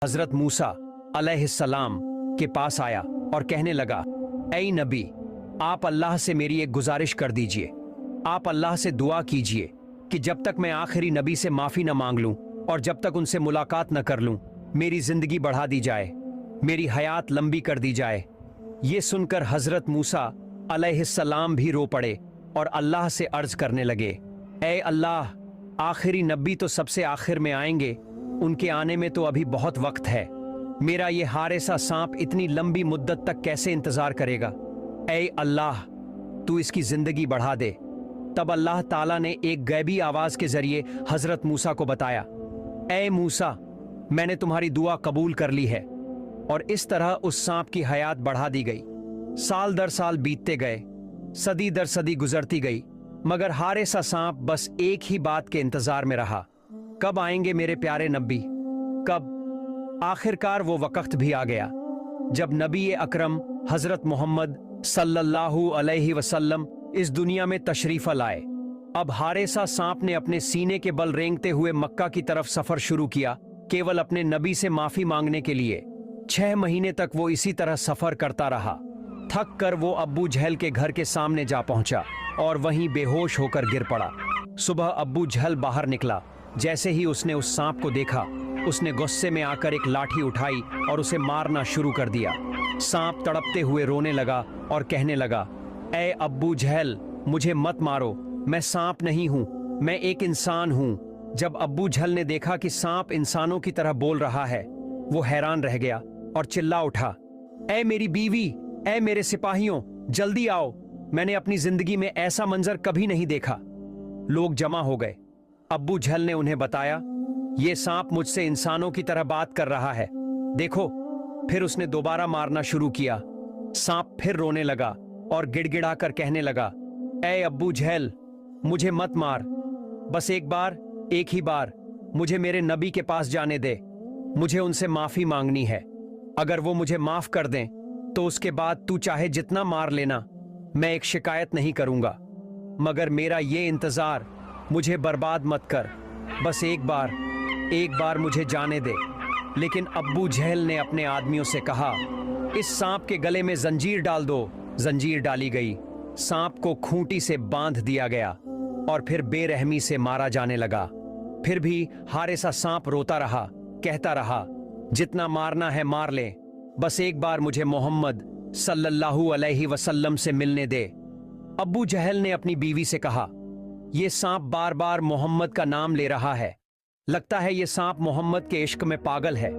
हजरत मूसा अलैहिस्सलाम के पास आया और कहने लगा, ऐ नबी, आप अल्लाह से मेरी एक गुजारिश कर दीजिए। आप अल्लाह से दुआ कीजिए कि जब तक मैं आखिरी नबी से माफ़ी न मांग लूँ और जब तक उनसे मुलाकात न कर लूँ, मेरी ज़िंदगी बढ़ा दी जाए, मेरी हयात लंबी कर दी जाए। ये सुनकर हजरत मूसा अलैहिस्सलाम भी रो पड़े और अल्लाह से अर्ज करने लगे, ऐ अल्लाह, आखिरी नबी तो सबसे आखिर में आएंगे, उनके आने में तो अभी बहुत वक्त है। मेरा ये हारेसा सांप इतनी लंबी मुद्दत तक कैसे इंतजार करेगा? ऐ अल्लाह, तू इसकी जिंदगी बढ़ा दे। तब अल्लाह ताला ने एक गैबी आवाज के जरिए हजरत मूसा को बताया, ऐ मूसा, मैंने तुम्हारी दुआ कबूल कर ली है। और इस तरह उस सांप की हयात बढ़ा दी गई। साल दर साल बीतते गए, सदी दर सदी गुजरती गई, मगर हारेसा सांप बस एक ही बात के इंतजार में रहा, कब आएंगे मेरे प्यारे नबी, कब? आखिरकार वो वक्त भी आ गया जब नबी अकरम हजरत मोहम्मद सल्लल्लाहु अलैहि वसल्लम इस दुनिया में तशरीफ लाए। अब हारेसा सांप ने अपने सीने के बल रेंगते हुए मक्का की तरफ सफर शुरू किया, केवल अपने नबी से माफी मांगने के लिए। 6 महीने तक वो इसी तरह सफर करता रहा। थक कर वो अब्बू जहल के घर के सामने जा पहुंचा और वहीं बेहोश होकर गिर पड़ा। सुबह अब्बू जहल बाहर निकला। जैसे ही उसने उस सांप को देखा, उसने गुस्से में आकर एक लाठी उठाई और उसे मारना शुरू कर दिया। सांप तड़पते हुए रोने लगा और कहने लगा, ऐ अब्बू जहल, मुझे मत मारो, मैं सांप नहीं हूं, मैं एक इंसान हूं। जब अब्बू जहल ने देखा कि सांप इंसानों की तरह बोल रहा है, वो हैरान रह गया और चिल्ला उठा, ऐ मेरी बीवी, ऐ मेरे सिपाहियों, जल्दी आओ, मैंने अपनी जिंदगी में ऐसा मंजर कभी नहीं देखा। लोग जमा हो गए। अब्बू जहल ने उन्हें बताया, ये सांप मुझसे इंसानों की तरह बात कर रहा है, देखो। फिर उसने दोबारा मारना शुरू किया। सांप फिर रोने लगा और गिड़गिड़ा कर कहने लगा, ऐ अब्बू जहल, मुझे मत मार, बस एक बार, एक ही बार मुझे मेरे नबी के पास जाने दे, मुझे उनसे माफी मांगनी है। अगर वो मुझे माफ कर दें तो उसके बाद तू चाहे जितना मार लेना, मैं एक शिकायत नहीं करूंगा, मगर मेरा ये इंतजार मुझे बर्बाद मत कर, बस एक बार मुझे जाने दे। लेकिन अब्बू जहल ने अपने आदमियों से कहा, इस सांप के गले में जंजीर डाल दो। जंजीर डाली गई, सांप को खूंटी से बांध दिया गया और फिर बेरहमी से मारा जाने लगा। फिर भी हारेसा सांप रोता रहा, कहता रहा, जितना मारना है मार ले, बस एक बार मुझे मोहम्मद सल्लल्लाहु अलैहि वसल्लम से मिलने दे। अब्बू जहल ने अपनी बीवी से कहा, यह सांप बार बार मोहम्मद का नाम ले रहा है, लगता है यह सांप मोहम्मद के इश्क में पागल है।